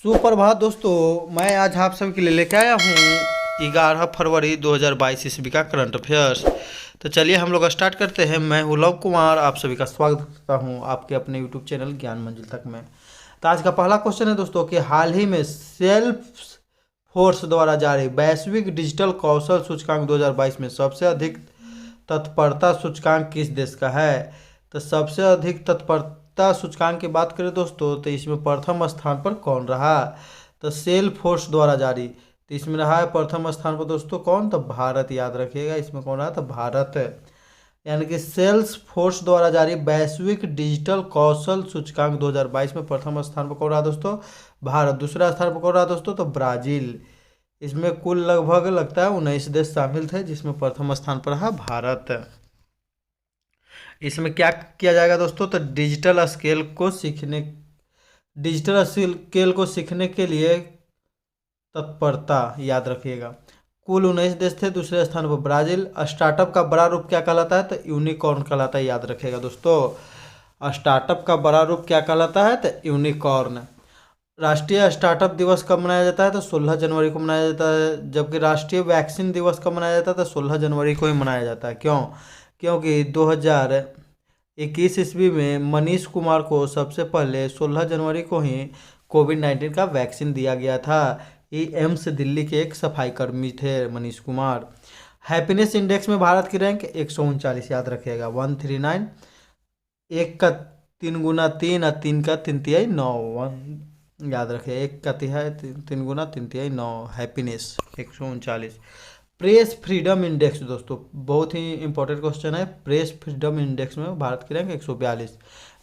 सुप्रभात दोस्तों, मैं आज आप सभी के लिए लेके आया हूँ 11 फरवरी 2022 ईस्वी का करंट अफेयर्स। तो चलिए हम लोग स्टार्ट करते हैं। मैं हूँ लव कुमार, आप सभी का स्वागत करता हूँ आपके अपने यूट्यूब चैनल ज्ञान मंजिल तक में। तो आज का पहला क्वेश्चन है दोस्तों कि हाल ही में सेल्फ फोर्स द्वारा जारी वैश्विक डिजिटल कौशल सूचकांक 2022 में सबसे अधिक तत्परता सूचकांक किस देश का है। तो सबसे अधिक तत्परता सूचकांक की बात करें दोस्तों तो इसमें प्रथम स्थान पर कौन रहा। तो सेल फोर्स द्वारा जारी, तो इसमें रहा है प्रथम स्थान पर दोस्तों कौन, तो भारत। याद रखिएगा इसमें कौन रहा, तो भारत। यानी कि सेल्स फोर्स द्वारा जारी वैश्विक डिजिटल कौशल सूचकांक 2022 में प्रथम स्थान पर कौन रहा दोस्तों, भारत। दूसरा स्थान पर कौन रहा दोस्तों, तो ब्राजील। इसमें कुल लगभग लगता है 19 देश शामिल थे, जिसमें प्रथम स्थान पर रहा भारत। इसमें क्या किया जाएगा दोस्तों, तो डिजिटल स्केल को सीखने के लिए तत्परता। याद रखिएगा कुल 19 देश थे। दूसरे स्थान पर ब्राजील। स्टार्टअप का बड़ा रूप क्या कहलाता है, तो यूनिकॉर्न कहलाता है। याद रखिएगा दोस्तों, स्टार्टअप का बड़ा रूप क्या कहलाता है, तो यूनिकॉर्न। राष्ट्रीय स्टार्टअप दिवस कब मनाया जाता है, तो 16 जनवरी को मनाया जाता है। जबकि राष्ट्रीय वैक्सीन दिवस कब मनाया जाता है, तो 16 जनवरी को ही मनाया जाता है। क्यों? क्योंकि 2021 ईस्वी में मनीष कुमार को सबसे पहले 16 जनवरी को ही कोविड-19 का वैक्सीन दिया गया था। ये एम्स दिल्ली के एक सफाई कर्मी थे मनीष कुमार। हैप्पीनेस इंडेक्स में भारत की रैंक 139। याद रखिएगा 139। एक का 3 गुना 3 और 3 का 3 तिहाई 9। याद रखिए 1 का तिहाई 3 गुना 3 तिहाई 9। हैप्पीनेस 139। प्रेस फ्रीडम इंडेक्स दोस्तों बहुत ही इंपॉर्टेंट क्वेश्चन है। प्रेस फ्रीडम इंडेक्स में भारत की रैंक 142।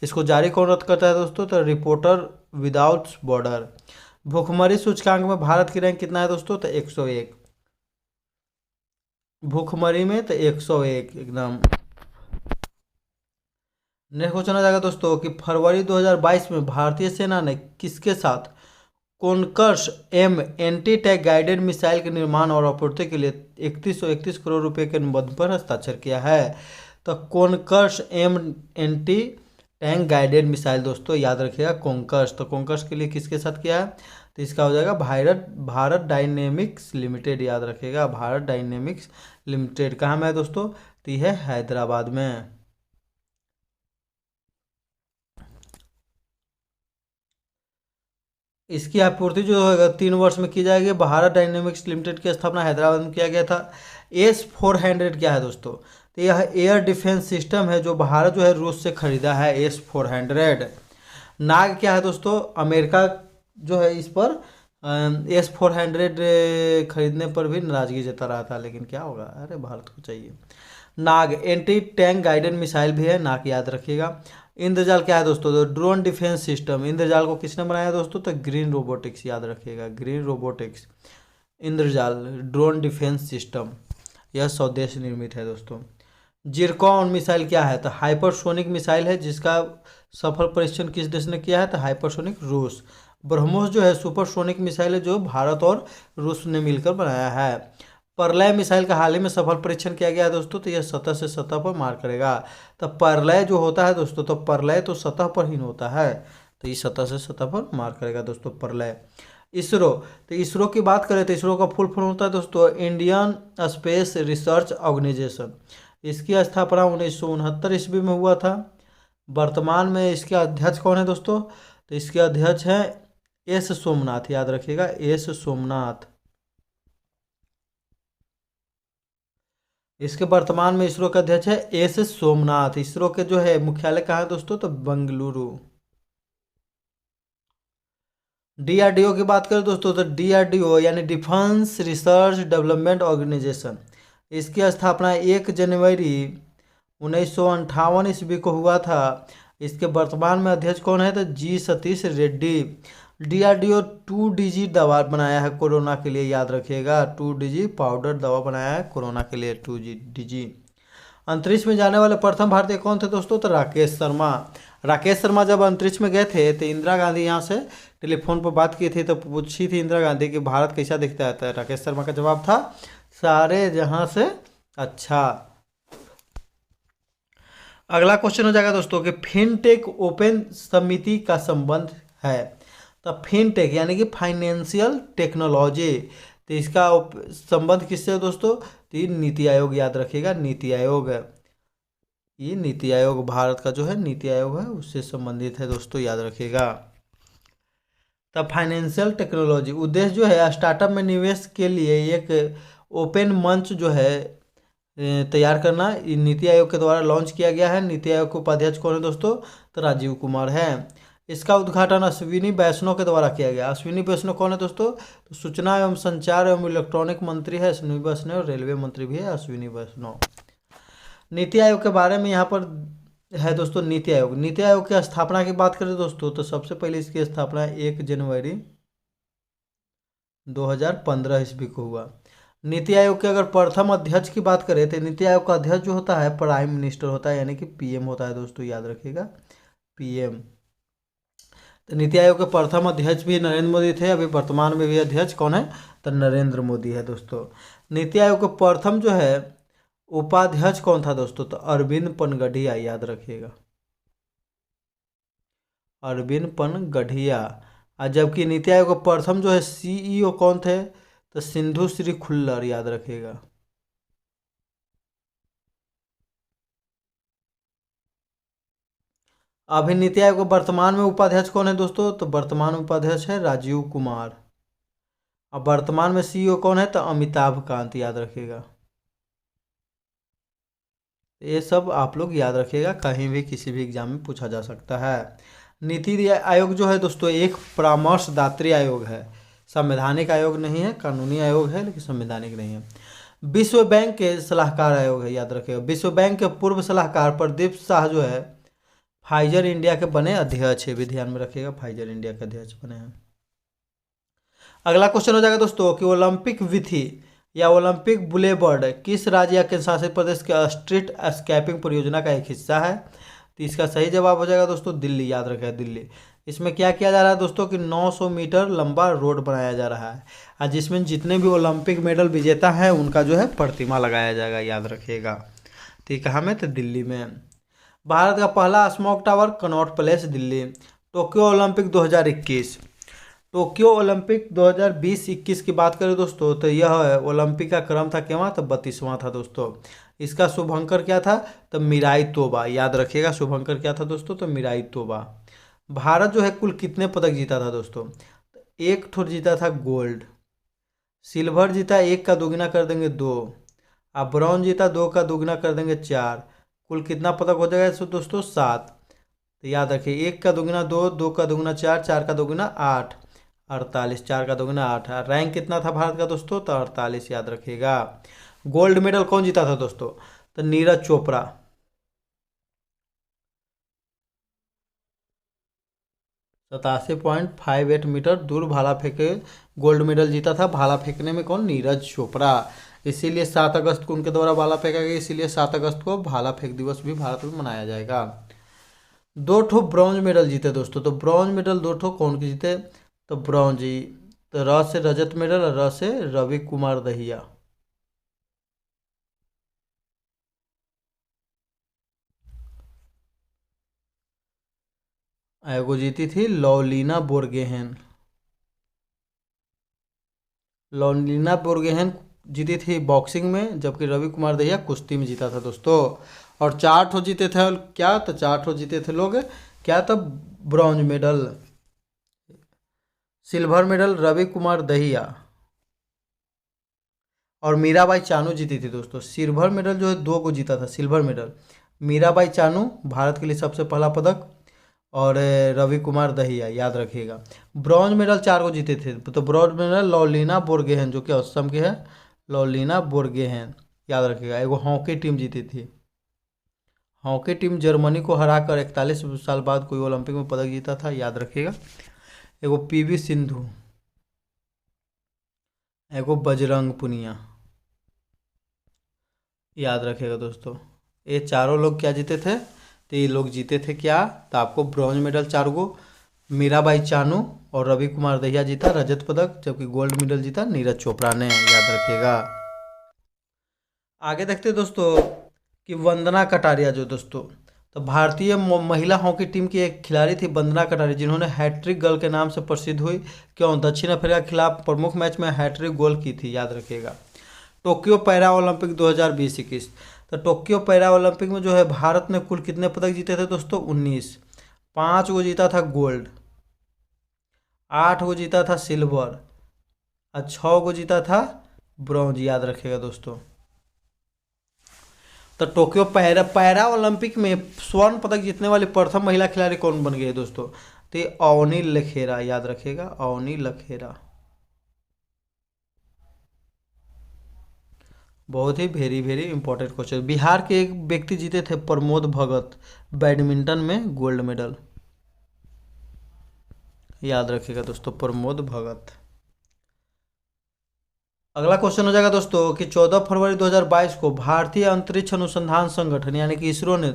इसको जारी कौन रद्द करता है दोस्तों, तो रिपोर्टर विदाउट बॉर्डर। भूखमरी सूचकांक में भारत की रैंक कितना है दोस्तों, तो 101। भूखमरी में तो 101 एकदम। नेक्स्ट क्वेश्चन आ जाएगा दोस्तों कि फरवरी 2022 में भारतीय सेना ने किसके साथ Konkurs M anti tank guided missile के निर्माण और आपूर्ति के लिए 3131 करोड़ रुपए के अनुबंध पर हस्ताक्षर किया है। तो Konkurs M anti tank guided missile दोस्तों याद रखिएगा कोनकर्स। तो कोनकर्स के लिए किसके साथ किया है, तो इसका हो जाएगा भारत डायनेमिक्स लिमिटेड। याद रखिएगा भारत डायनेमिक्स लिमिटेड। कहाँ में है दोस्तों, तो यह है हैदराबाद में। इसकी आपूर्ति जो है 3 वर्ष में की जाएगी। भारत डायनेमिक्स लिमिटेड की स्थापना हैदराबाद में किया गया था। S-400 क्या है दोस्तों, तो यह एयर डिफेंस सिस्टम है जो भारत जो है रूस से खरीदा है। S-400। नाग क्या है दोस्तों, अमेरिका जो है इस पर S-400 खरीदने पर भी नाराजगी जता रहा था, लेकिन क्या होगा, अरे भारत को चाहिए। नाग एंटी टैंक गाइडेड मिसाइल भी है, नाग याद रखिएगा। इंद्रजाल क्या है दोस्तों, तो ड्रोन डिफेंस सिस्टम। इंद्रजाल को किसने बनाया दोस्तों, तो ग्रीन रोबोटिक्स। याद रखिएगा green robotics. Indrajaal drone defence system यह स्वदेश निर्मित है दोस्तों। जिरकॉन मिसाइल क्या है, तो हाइपरसोनिक मिसाइल है जिसका सफल परीक्षण किस देश ने किया है, तो हाइपरसोनिक रूस। ब्रह्मोस जो है सुपरसोनिक मिसाइल है जो भारत और रूस ने मिलकर बनाया है। प्रलय मिसाइल का हाल ही में सफल परीक्षण किया गया है दोस्तों, तो यह सतह से सतह पर मार करेगा। तो प्रलय जो होता है दोस्तों, तो प्रलय तो सतह पर ही होता है, तो ये सतह से सतह पर मार करेगा दोस्तों प्रलय। इसरो, तो इसरो की बात करें तो इसरो का फुल फॉर्म होता है दोस्तों इंडियन स्पेस रिसर्च ऑर्गेनाइजेशन। इसकी स्थापना 1969 ईस्वी में हुआ था। वर्तमान में इसके अध्यक्ष कौन है दोस्तों, तो इसके अध्यक्ष हैं एस सोमनाथ। याद रखिएगा एस सोमनाथ। इसके वर्तमान में इसरो के अध्यक्ष है एस सोमनाथ। इसरो के जो है मुख्यालय कहाँ है दोस्तों, तो बेंगलुरु। डीआरडीओ की बात करें दोस्तों, तो डीआरडीओ यानी डिफेंस रिसर्च डेवलपमेंट ऑर्गेनाइजेशन। इसकी स्थापना 1 जनवरी 1958 ईस्वी को हुआ था। इसके वर्तमान में अध्यक्ष कौन है, तो जी सतीश रेड्डी। डीआरडीओ 2DG दवा बनाया है कोरोना के लिए। याद रखिएगा 2DG पाउडर दवा बनाया है कोरोना के लिए 2DG। अंतरिक्ष में जाने वाले प्रथम भारतीय कौन थे दोस्तों, तो राकेश शर्मा। राकेश शर्मा जब अंतरिक्ष में गए थे तो इंदिरा गांधी यहाँ से टेलीफोन पर बात की थी, तो पूछी थी इंदिरा गांधी कि भारत कैसा दिखता है, तो राकेश शर्मा का जवाब था सारे जहां से अच्छा। अगला क्वेश्चन हो जाएगा दोस्तों कि फिनटेक ओपन समिति का संबंध है। तो फिनटेक यानी कि फाइनेंशियल टेक्नोलॉजी, तो इसका संबंध किससे है दोस्तों? तो ये नीति आयोग, याद रखिएगा नीति आयोग है, ये नीति आयोग भारत का जो है नीति आयोग है उससे संबंधित है दोस्तों, याद रखिएगा। तब फाइनेंशियल टेक्नोलॉजी उद्देश्य जो है स्टार्टअप में निवेश के लिए एक ओपन मंच जो है तैयार करना, ये नीति आयोग के द्वारा लॉन्च किया गया है। नीति आयोग के उपाध्यक्ष कौन है दोस्तों? तो राजीव कुमार है। इसका उद्घाटन अश्विनी वैष्णव के द्वारा किया गया। अश्विनी वैष्णव कौन है दोस्तों? तो सूचना एवं संचार एवं इलेक्ट्रॉनिक मंत्री है अश्विनी वैष्णव, रेलवे मंत्री भी है अश्विनी वैष्णव। नीति आयोग के बारे में यहाँ पर है दोस्तों नीति आयोग। नीति आयोग की स्थापना की बात करें दोस्तों तो सबसे पहले इसकी स्थापना 1 जनवरी 2015 ईस्वी को हुआ। नीति आयोग के अगर प्रथम अध्यक्ष की बात करें तो नीति आयोग का अध्यक्ष जो होता है प्राइम मिनिस्टर होता है, यानी कि पीएम होता है दोस्तों, याद रखिएगा पीएम। तो नीति आयोग के प्रथम अध्यक्ष भी नरेंद्र मोदी थे, अभी वर्तमान में भी अध्यक्ष कौन है? तो नरेंद्र मोदी है दोस्तों। नीति आयोग के प्रथम जो है उपाध्यक्ष कौन था दोस्तों? तो अरविंद पनगढ़िया, याद रखिएगा अरविंद पनगढ़िया। और जबकि नीति आयोग के प्रथम जो है सीईओ कौन थे? तो सिंधु श्री खुल्लर, याद रखिएगा। अभी नीति आयोग के वर्तमान में उपाध्यक्ष कौन है दोस्तों? तो वर्तमान उपाध्यक्ष है राजीव कुमार। अब वर्तमान में सीईओ कौन है? तो अमिताभ कांत, याद रखिएगा। ये सब आप लोग याद रखिएगा, कहीं भी किसी भी एग्जाम में पूछा जा सकता है। नीति आयोग जो है दोस्तों एक परामर्शदात्री आयोग है, संवैधानिक आयोग नहीं है, कानूनी आयोग है लेकिन संवैधानिक नहीं है। विश्व बैंक के सलाहकार आयोग है, याद रखिएगा। विश्व बैंक के पूर्व सलाहकार प्रदीप शाह जो है फाइजर इंडिया के बने अध्यक्ष है, भी ध्यान में रखिएगा फाइजर इंडिया के अध्यक्ष बने हैं। अगला क्वेश्चन हो जाएगा दोस्तों कि ओलंपिक विधि या ओलंपिक बुलेवर्ड किस राज्य या केंद्र शासित प्रदेश के स्ट्रीट स्कैपिंग परियोजना का एक हिस्सा है? तो इसका सही जवाब हो जाएगा दोस्तों दिल्ली, याद रखेगा दिल्ली। इसमें क्या किया जा रहा है दोस्तों कि 900 मीटर लंबा रोड बनाया जा रहा है और जिसमें जितने भी ओलंपिक मेडल विजेता हैं उनका जो है प्रतिमा लगाया जाएगा, याद रखिएगा। तो कहाँ में? तो दिल्ली में। भारत का पहला smoke tower Connaught place, Delhi. Tokyo Olympic 2021, Tokyo Olympic 2020-21 की बात करें दोस्तों तो यह ओलंपिक का क्रम था केवल तो 32वां था दोस्तों। इसका शुभंकर क्या था? तो मीराई तोबा, याद रखिएगा शुभंकर क्या था दोस्तों? तो मीराई तोबा। भारत जो है कुल कितने पदक जीता था दोस्तों? एक ठोर जीता था गोल्ड, सिल्वर जीता एक का दोगुना कर देंगे 2, और ब्रॉन्ज जीता 2 का दोगुना कर देंगे 4, कुल कितना पदक हो जाएगा दोस्तों? 7। तो याद रखिए 1 का दोगुना 2, 2 का दोगुना 4, 4 का दोगुना 8, 48, 4 का दोगुना 8। रैंक कितना था भारत का दोस्तों? तो 48, याद रखिएगा। गोल्ड मेडल कौन जीता था दोस्तों? तो नीरज चोपड़ा। 87.58 मीटर दूर भाला फेंके गोल्ड मेडल जीता था। भाला फेंकने में कौन? नीरज चोपड़ा। इसीलिए 7 अगस्त को उनके द्वारा भाला फेंका गया, इसीलिए 7 अगस्त को भाला फेंक दिवस भी भारत में मनाया जाएगा। 2 ठो ब्रॉन्ज मेडल जीते दोस्तों, तो ब्रॉन्ज मेडल 2 ठो कौन के जीते? तो ब्रॉन्ज जी, तो र से रजत मेडल और र से रवि कुमार दहिया। एगो जीती थी लॉलिना बोरगेहेन, लॉलिना बोरगेहेन जीती थी बॉक्सिंग में, जबकि रवि कुमार दहिया कुश्ती में जीता था दोस्तों। और 4 ठो जीते थे क्या? तो 4 ठो जीते थे लोग क्या? तो bronze medal. Silver medal Ravi Kumar Dahiya और मीराबाई चानू जीती थी दोस्तों। सिल्वर मेडल जो है 2 को जीता था, सिल्वर मेडल मीराबाई चानू भारत के लिए सबसे पहला पदक, और रवि कुमार दहिया, याद रखिएगा। ब्रॉन्ज मेडल 4 को जीते थे, तो ब्रॉन्ज मेडल लॉलिना बोरगेहेन जो कि असम के है, लॉलिना बोरगेहेन, याद रखिएगा। एगो हॉकी टीम जीती थी, हॉकी टीम जर्मनी को हराकर 41 साल बाद कोई ओलंपिक में पदक जीता था, याद रखिएगा। एगो पीवी सिंधु, एगो बजरंग पुनिया, याद रखिएगा दोस्तों। ये चारों लोग क्या जीते थे? तो ये लोग जीते थे क्या? तो आपको ब्रॉन्ज मेडल 4 गो मीराबाई चानू और रवि कुमार दहिया जीता रजत पदक, जबकि गोल्ड मेडल जीता नीरज चोपड़ा ने, याद रखिएगा। आगे देखते हैं दोस्तों कि वंदना कटारिया जो दोस्तों तो भारतीय महिला हॉकी टीम की एक खिलाड़ी थी वंदना कटारिया, जिन्होंने हैट्रिक गर्ल के नाम से प्रसिद्ध हुई। क्यों? दक्षिण अफ्रीका के खिलाफ प्रमुख मैच में हैट्रिक गोल की थी, याद रखिएगा। Tokyo para Olympic 2020-21। तो टोक्यो पैरा ओलंपिक में जो है भारत ने कुल कितने पदक जीते थे दोस्तों? 19। 5 गो जीता था गोल्ड, 8 गो जीता था सिल्वर और 6 गो जीता था ब्रॉन्ज, याद रखिएगा दोस्तों। तो टोक्यो पैरा पैरा ओलंपिक में स्वर्ण पदक जीतने वाली प्रथम महिला खिलाड़ी कौन बन गई है दोस्तों? तो ये अवनी लखेरा, याद रखिएगा, अवनी लखेरा। बहुत ही very very important question. Bihar के एक व्यक्ति जीते थे प्रमोद भगत बैडमिंटन में गोल्ड मेडल, याद रखिएगा दोस्तों, प्रमोद भगत। अगला क्वेश्चन हो जाएगा दोस्तों कि 14 फरवरी 2022 को भारतीय अंतरिक्ष अनुसंधान संगठन यानी कि इसरो ने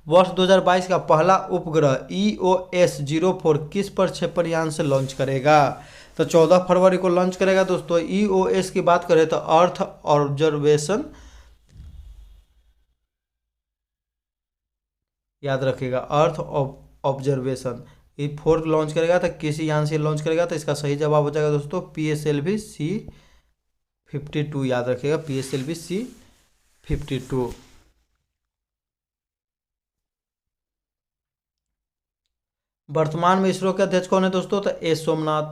वर्ष 2022 का पहला उपग्रह EOS-04 किस प्रक्षेपण यान से लॉन्च करेगा? तो 14 फरवरी को लॉन्च करेगा दोस्तों। EOS की बात करें तो अर्थ ऑब्जर्वेशन, याद रखिएगा, अर्थ ऑब्जर्वेशन ये 4 लॉन्च करेगा। तो किसी यान से लॉन्च करेगा? तो इसका सही जवाब हो जाएगा दोस्तों PSLV-C52, याद रखिएगा, PSLV-C52। वर्तमान में इसरो के अध्यक्ष कौन है दोस्तों? तो एस सोमनाथ।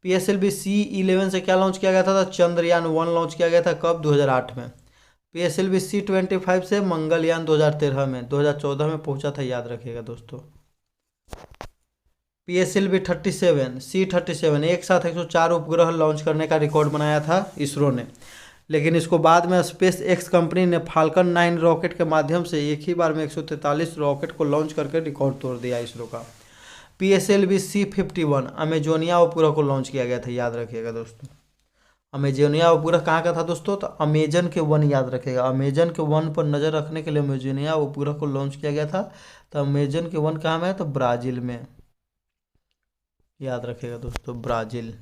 PSLV-C11 से क्या लॉन्च किया गया था? तो चंद्रयान 1 लॉन्च किया गया था, कब? 2008 में। PSLV-C25 से मंगलयान 2013 में, 2014 में पहुंचा था, याद रखिएगा दोस्तों। PSLV-37 C37 एक साथ 104 उपग्रह लॉन्च करने का रिकॉर्ड बनाया था इसरो ने, लेकिन इसको बाद में स्पेस एक्स कंपनी ने फाल्कन 9 रॉकेट के माध्यम से एक ही बार में 143 रॉकेट को लॉन्च करके रिकॉर्ड तोड़ दिया इसरो का। PSLV-C51 अमेजोनिया उपग्रह को लॉन्च किया गया था, याद रखिएगा दोस्तों। अमेजोनिया उपग्रह कहाँ का था दोस्तों? तो अमेजन के वन, याद रखिएगा, अमेजन के वन पर नज़र रखने के लिए अमेजोनिया उपग्रह को लॉन्च किया गया था। तो अमेजन के वन कहाँ में है? तो ब्राज़ील में, याद रखिएगा दोस्तों, ब्राज़ील।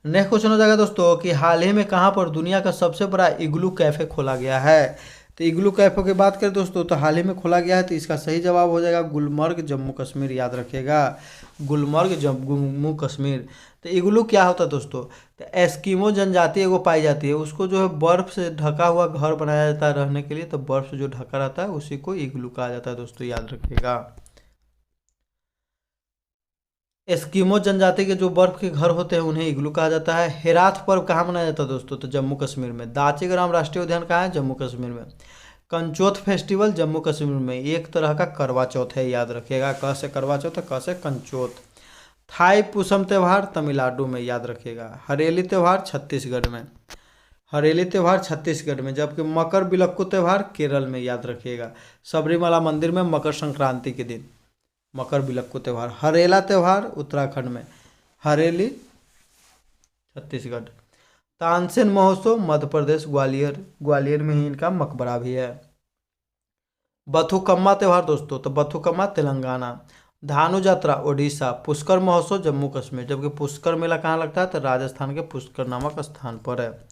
नेक्स्ट क्वेश्चन हो जाएगा दोस्तों कि हाल ही में कहाँ पर दुनिया का सबसे बड़ा इग्लू कैफे खोला गया है? तो इग्लू कैफे की बात करें दोस्तों तो हाल ही में खोला गया है। तो इसका सही जवाब हो जाएगा गुलमर्ग, जम्मू कश्मीर, याद रखिएगा, गुलमर्ग जम्मू कश्मीर। तो इग्लू क्या होता है दोस्तों? तो एस्किमो जनजाति एगो पाई जाती है, उसको जो है बर्फ़ से ढका हुआ घर बनाया जाता है रहने के लिए। तो बर्फ़ से जो ढका रहता है उसी को इग्लू कहा जाता है दोस्तों, याद रखिएगा। एस्किमो जनजाति के जो बर्फ के घर होते हैं उन्हें इग्लू कहा जाता है। हेराथ पर्व कहाँ मनाया जाता है दोस्तों? तो जम्मू कश्मीर में। दाचीग्राम राष्ट्रीय उद्यान कहाँ है? जम्मू कश्मीर में। कंचोथ फेस्टिवल जम्मू कश्मीर में, एक तरह का करवा चौथ है, याद रखिएगा, क से करवा चौथ, क से कंचोथ। थाई पुसम त्यौहार तमिलनाडु में, याद रखिएगा। हरेली त्यौहार छत्तीसगढ़ में, हरेली त्यौहार छत्तीसगढ़ में, जबकि मकर बिलक्कू त्यौहार केरल में, याद रखिएगा। सबरीमला मंदिर में मकर संक्रांति के दिन मकर बिलक्कू त्यौहार। हरेला त्यौहार उत्तराखंड में, हरेली छत्तीसगढ़। तानसेन महोत्सव मध्य प्रदेश, ग्वालियर, ग्वालियर में ही इनका मकबरा भी है। बथुकम्मा त्यौहार दोस्तों, तो बथुकम्मा तेलंगाना। धानु यात्रा ओडिशा। पुष्कर महोत्सव जम्मू कश्मीर, जबकि पुष्कर मेला कहाँ लगता है? तो राजस्थान के पुष्कर नामक स्थान पर है।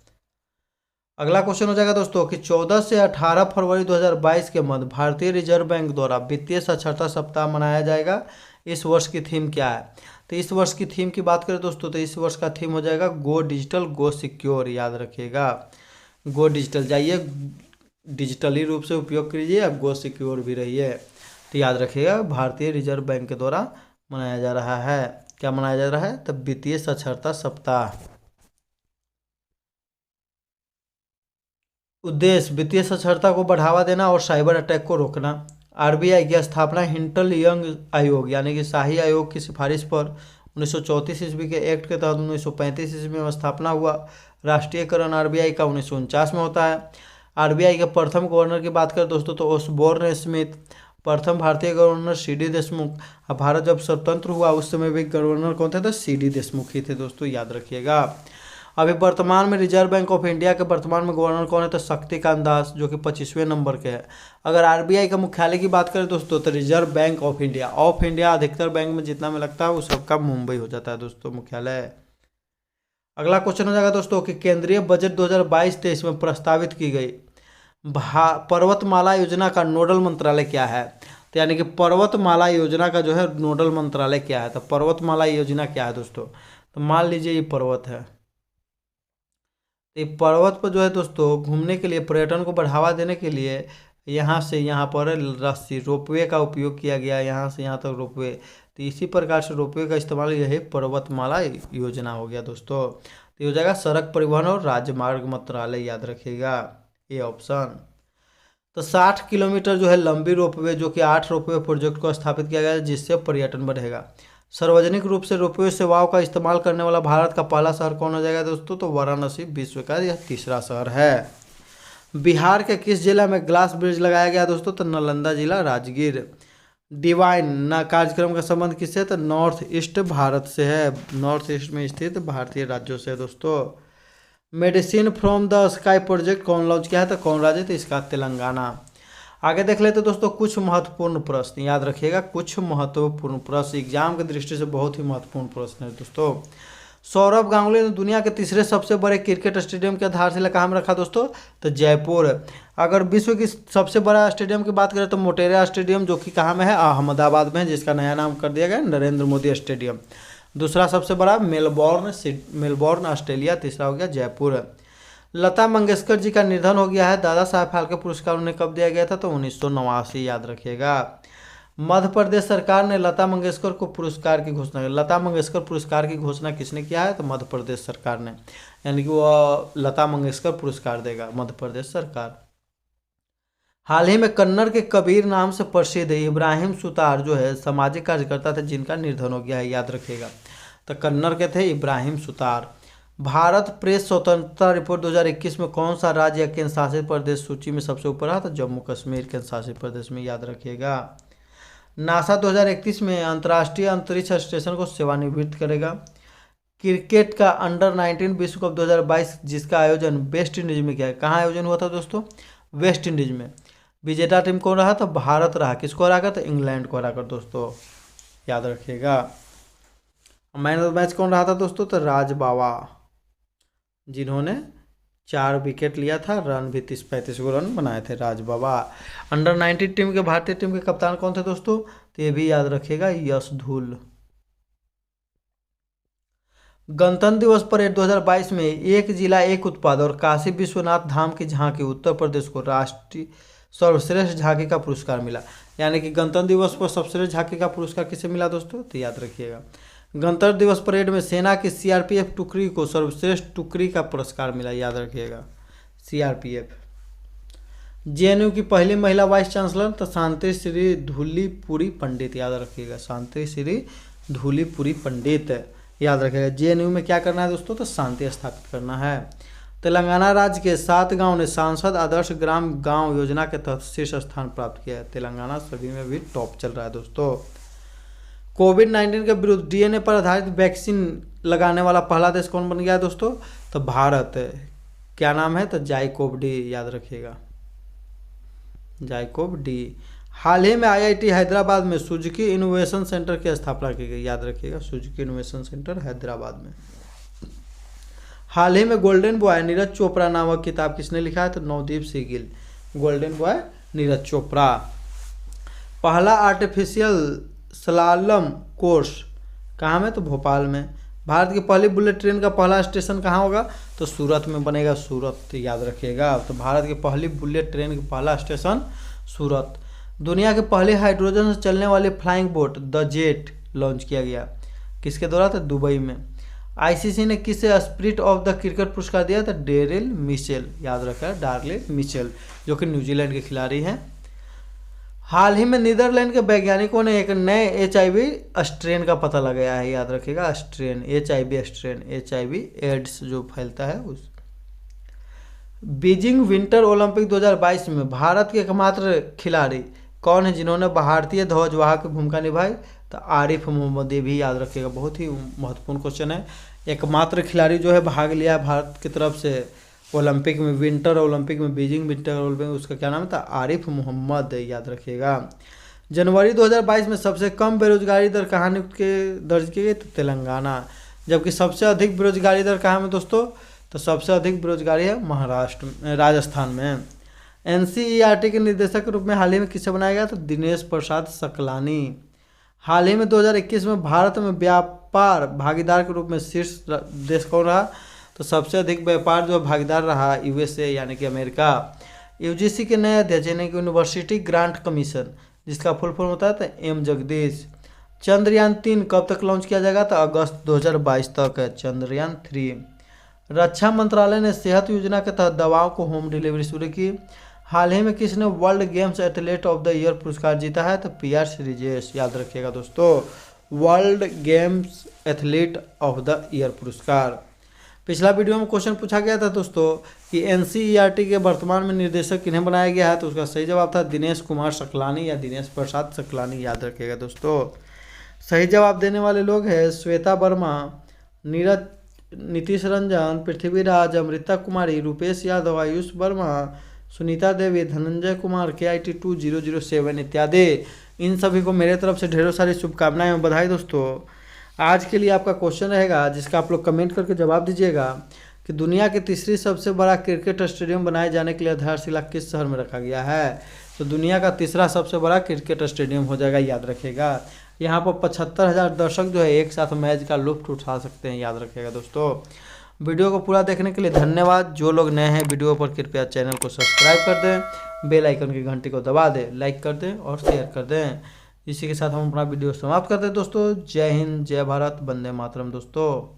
अगला क्वेश्चन हो जाएगा दोस्तों कि 14 से 18 फरवरी 2022 के मध्य भारतीय रिजर्व बैंक द्वारा वित्तीय साक्षरता सप्ताह मनाया जाएगा। इस वर्ष की थीम क्या है? तो इस वर्ष की थीम की बात करें दोस्तों तो इस वर्ष का थीम हो जाएगा गो डिजिटल गो सिक्योर, याद रखिएगा, गो डिजिटल, जाइए डिजिटली रूप से उपयोग कीजिए, अब गो सिक्योर भी रहिए। तो याद रखिएगा भारतीय रिजर्व बैंक के द्वारा मनाया जा रहा है। क्या मनाया जा रहा है? तो वित्तीय साक्षरता सप्ताह। उद्देश्य वित्तीय साक्षरता को बढ़ावा देना और साइबर अटैक को रोकना। आरबीआई की स्थापना हिंटल यंग आयोग यानी कि शाही आयोग की सिफारिश पर 1934 ईस्वी के एक्ट के तहत 1935 ईस्वी में स्थापना हुआ। राष्ट्रीयकरण आरबीआई का 1949 में होता है। आरबीआई के प्रथम गवर्नर की बात करें दोस्तों तो ओसबोर्न स्मिथ। प्रथम भारतीय गवर्नर सीडी देशमुख। अब भारत जब स्वतंत्र हुआ उस समय भी गवर्नर कौन थे? तो सीडी देशमुख ही थे दोस्तों, याद रखिएगा। अभी वर्तमान में रिजर्व बैंक ऑफ इंडिया के वर्तमान में गवर्नर कौन है? तो शक्तिकांत दास, जो कि 25वें नंबर के हैं। अगर आरबीआई का मुख्यालय की बात करें दोस्तों तो रिजर्व बैंक ऑफ इंडिया अधिकतर बैंक में जितना में लगता है वो सबका मुंबई हो जाता है दोस्तों मुख्यालय। अगला क्वेश्चन हो जाएगा दोस्तों कि केंद्रीय बजट 2022-23 में प्रस्तावित की गई पर्वतमाला योजना का नोडल मंत्रालय क्या है? तो यानी कि पर्वतमाला योजना का जो है नोडल मंत्रालय क्या है? तो पर्वतमाला योजना क्या है दोस्तों? तो मान लीजिए ये पर्वत है, तो ये पर्वत पर जो है दोस्तों घूमने के लिए, पर्यटन को बढ़ावा देने के लिए यहाँ से यहाँ पर रस्सी रोपवे का उपयोग किया गया, यहाँ से यहाँ तक रोपवे। तो इसी प्रकार से रोपवे का इस्तेमाल, यही पर्वतमाला योजना हो गया दोस्तों। तो ये हो जाएगा सड़क परिवहन और राजमार्ग मंत्रालय, याद रखिएगा ये ऑप्शन। तो 60 किलोमीटर जो है लंबी रोपवे, जो कि 8 रोपवे प्रोजेक्ट को स्थापित किया गया है, जिससे पर्यटन बढ़ेगा। सार्वजनिक रूप से रोपवे सेवाओं का इस्तेमाल करने वाला भारत का पहला शहर कौन हो जाएगा दोस्तों? तो वाराणसी विश्व का यह तीसरा शहर है। बिहार के किस जिला में ग्लास ब्रिज लगाया गया दोस्तों? तो नालंदा जिला, राजगीर। डिवाइन ना कार्यक्रम का संबंध किससे? तो नॉर्थ ईस्ट भारत से है, नॉर्थ ईस्ट में स्थित भारतीय राज्यों से है दोस्तों। Medicine from the sky project कौन लॉन्च किया है? तो कौन राज्य? तो इसका तेलंगाना। आगे देख लेते दोस्तों कुछ महत्वपूर्ण प्रश्न, याद रखिएगा कुछ महत्वपूर्ण प्रश्न, एग्जाम की दृष्टि से बहुत ही महत्वपूर्ण प्रश्न है दोस्तों। सौरव गांगुली ने दुनिया के तीसरे सबसे बड़े क्रिकेट स्टेडियम की आधारशिला कहाँ में रखा दोस्तों? तो जयपुर। अगर विश्व की सबसे बड़ा स्टेडियम की बात करें तो मोटेरा स्टेडियम, जो कि कहाँ में है? अहमदाबाद में है, जिसका नया नाम कर दिया गया नरेंद्र मोदी स्टेडियम। दूसरा सबसे बड़ा मेलबोर्न ऑस्ट्रेलिया। तीसरा हो गया जयपुर। लता मंगेशकर जी का निधन हो गया है, दादा साहब फाल्के पुरस्कार उन्हें कब दिया गया था? तो 1989, याद रखिएगा। मध्य प्रदेश सरकार ने लता मंगेशकर को पुरस्कार की घोषणा की। लता मंगेशकर पुरस्कार की घोषणा किसने किया है? तो मध्य प्रदेश सरकार ने, यानी कि वो लता मंगेशकर पुरस्कार देगा मध्य प्रदेश सरकार। हाल ही में कन्नड़ के कबीर नाम से प्रसिद्ध इब्राहिम सुतार जो है सामाजिक कार्यकर्ता थे, जिनका निधन हो गया है, याद रखिएगा। तो कन्नड़ के थे इब्राहिम सुतार। भारत प्रेस स्वतंत्रता रिपोर्ट 2021 में कौन सा राज्य या केंद्र शासित प्रदेश सूची में सबसे ऊपर रहा? तो जम्मू कश्मीर केंद्र शासित प्रदेश में, याद रखिएगा। नासा 2031 में अंतर्राष्ट्रीय अंतरिक्ष स्टेशन को सेवानिवृत्त करेगा। क्रिकेट का अंडर-19 विश्व कप 2022 जिसका आयोजन वेस्ट इंडीज में किया है, कहाँ आयोजन हुआ था दोस्तों? वेस्ट इंडीज में। विजेता टीम कौन रहा? तो भारत रहा। किसको हराकर? तो इंग्लैंड को हराकर दोस्तों, याद रखिएगा। मैन ऑफ द मैच कौन रहा था दोस्तों? तो राज बावा, जिन्होंने 4 विकेट लिया था, रन भी 30-35 को रन बनाए थे, राज बाबा। अंडर-19 टीम के भारतीय टीम के कप्तान कौन थे दोस्तों? तो ये भी याद रखिएगा, यश धुल। गणतंत्र दिवस परेड 2022 में एक जिला एक उत्पाद और काशी विश्वनाथ धाम की झांकी उत्तर प्रदेश को राष्ट्रीय सर्वश्रेष्ठ झांकी का पुरस्कार मिला। यानी कि गणतंत्र दिवस पर सर्वश्रेष्ठ झांकी का पुरस्कार किसे मिला दोस्तों? तो याद रखिएगा। गणतंत्र दिवस परेड में सेना की सीआरपीएफ टुकड़ी को सर्वश्रेष्ठ टुकड़ी का पुरस्कार मिला, याद रखिएगा, सीआरपीएफ। जेएनयू की पहली महिला वाइस चांसलर तो शांति श्री धूलीपुरी पंडित, याद रखिएगा, शांति श्री धूलीपुरी पंडित, याद रखिएगा। जेएनयू में क्या करना है दोस्तों? तो शांति स्थापित करना है। तेलंगाना राज्य के 7 गांव ने सांसद आदर्श ग्राम गांव योजना के तहत शीर्ष स्थान प्राप्त किया है। तेलंगाना सभी में भी टॉप चल रहा है दोस्तों। कोविड-19 के विरुद्ध डीएनए पर आधारित वैक्सीन लगाने वाला पहला देश कौन बन गया है दोस्तों? तो भारत। क्या नाम है? तो जाइकोव डी, याद रखिएगा, जाइकोव डी। हाल ही में आईआईटी हैदराबाद में सुजुकी इनोवेशन सेंटर की स्थापना की गई, याद रखिएगा, सुजुकी इनोवेशन सेंटर हैदराबाद में। हाल ही में गोल्डन बॉय नीरज चोपड़ा नामक किताब किसने लिखा है? तो नवदीप सिंह गिल। Golden boy Neeraj Chopra. पहला आर्टिफिशियल स्लालम कोर्स कहाँ में? तो भोपाल में। भारत की पहली बुलेट ट्रेन का पहला स्टेशन कहाँ होगा? तो सूरत में बनेगा, सूरत, याद रखिएगा। तो भारत की पहली बुलेट ट्रेन का पहला स्टेशन सूरत। दुनिया की पहली हाइड्रोजन से चलने वाली flying boat the jet launch किया गया, किसके द्वारा? तो दुबई में। आईसीसी ने किसे स्पिरिट ऑफ द क्रिकेट पुरस्कार दिया? था डेरिल मिचेल, याद रखा, डार्लिन मिचेल, जो कि न्यूजीलैंड के खिलाड़ी हैं। हाल ही में नीदरलैंड के वैज्ञानिकों ने एक नए एचआईवी स्ट्रेन का पता लगाया है, याद रखिएगा, strain, HIV strain, HIV AIDS जो फैलता है उस। बीजिंग विंटर ओलंपिक 2022 में भारत के एकमात्र खिलाड़ी कौन है जिन्होंने भारतीय ध्वजवाहक की भूमिका निभाई? तो आरिफ मोहम्मद, ये भी याद रखिएगा, बहुत ही महत्वपूर्ण क्वेश्चन है। एकमात्र खिलाड़ी जो है भाग लिया भारत की तरफ से ओलंपिक में, विंटर ओलंपिक में, बीजिंग विंटर ओलंपिक, उसका क्या नाम था? आरिफ मोहम्मद, याद रखिएगा। जनवरी 2022 में सबसे कम बेरोजगारी दर कहाँ दर्ज की गई? तो तेलंगाना। जबकि सबसे अधिक बेरोजगारी दर कहाँ में दोस्तों? तो सबसे अधिक बेरोजगारी है महाराष्ट्र, राजस्थान में। एनसीईआरटी के निर्देशक के रूप में हाल ही में किसे बनाया गया? तो दिनेश प्रसाद सकलानी। हाल ही में 2021 में भारत में व्यापार भागीदार के रूप में शीर्ष देश कौन रहा? तो सबसे अधिक व्यापार जो भागीदार रहा यूएसए यानी कि अमेरिका। यूजीसी के नए अध्यक्ष यानी कि यूनिवर्सिटी ग्रांट कमीशन, जिसका फुल फॉर्म होता है तो एम जगदीश। चंद्रयान 3 कब तक लॉन्च किया जाएगा? तो अगस्त 2022 तक है चंद्रयान 3। रक्षा मंत्रालय ने सेहत योजना के तहत दवाओं को होम डिलीवरी शुरू की। हाल ही में किसने world games athlete of the year पुरस्कार जीता है? तो पीआर श्रीजेश। याद रखिएगा दोस्तों, world games athlete of the year पुरस्कार। पिछला वीडियो में क्वेश्चन पूछा गया था दोस्तों कि एनसीईआरटी के वर्तमान में निर्देशक किन्हें बनाया गया है? तो उसका सही जवाब था दिनेश कुमार सकलानी या दिनेश प्रसाद सकलानी। याद रखिएगा दोस्तों। सही जवाब देने वाले लोग हैं श्वेता वर्मा, नीरज, नीतीश रंजन, पृथ्वीराज, अमृता कुमारी, रूपेश यादव, आयुष वर्मा, सुनीता देवी, धनंजय कुमार, KIT 2007 इत्यादि। इन सभी को मेरे तरफ से ढेरों सारी शुभकामनाएं और बधाई दोस्तों। आज के लिए आपका क्वेश्चन रहेगा जिसका आप लोग कमेंट करके जवाब दीजिएगा कि दुनिया के तीसरी सबसे बड़ा क्रिकेट स्टेडियम बनाए जाने के लिए आधारशिला किस शहर में रखा गया है? तो दुनिया का तीसरा सबसे बड़ा क्रिकेट स्टेडियम हो जाएगा। याद रखिएगा, यहाँ पर 75,000 दर्शक जो है एक साथ मैच का लुत्फ उठा सकते हैं। याद रखिएगा दोस्तों। वीडियो को पूरा देखने के लिए धन्यवाद। जो लोग नए हैं वीडियो पर कृपया चैनल को सब्सक्राइब कर दें, बेल आइकन की घंटी को दबा दें, लाइक कर दें और शेयर कर दें। इसी के साथ हम अपना वीडियो समाप्त करते हैं दोस्तों। जय हिंद, जय भारत, वंदे मातरम दोस्तों।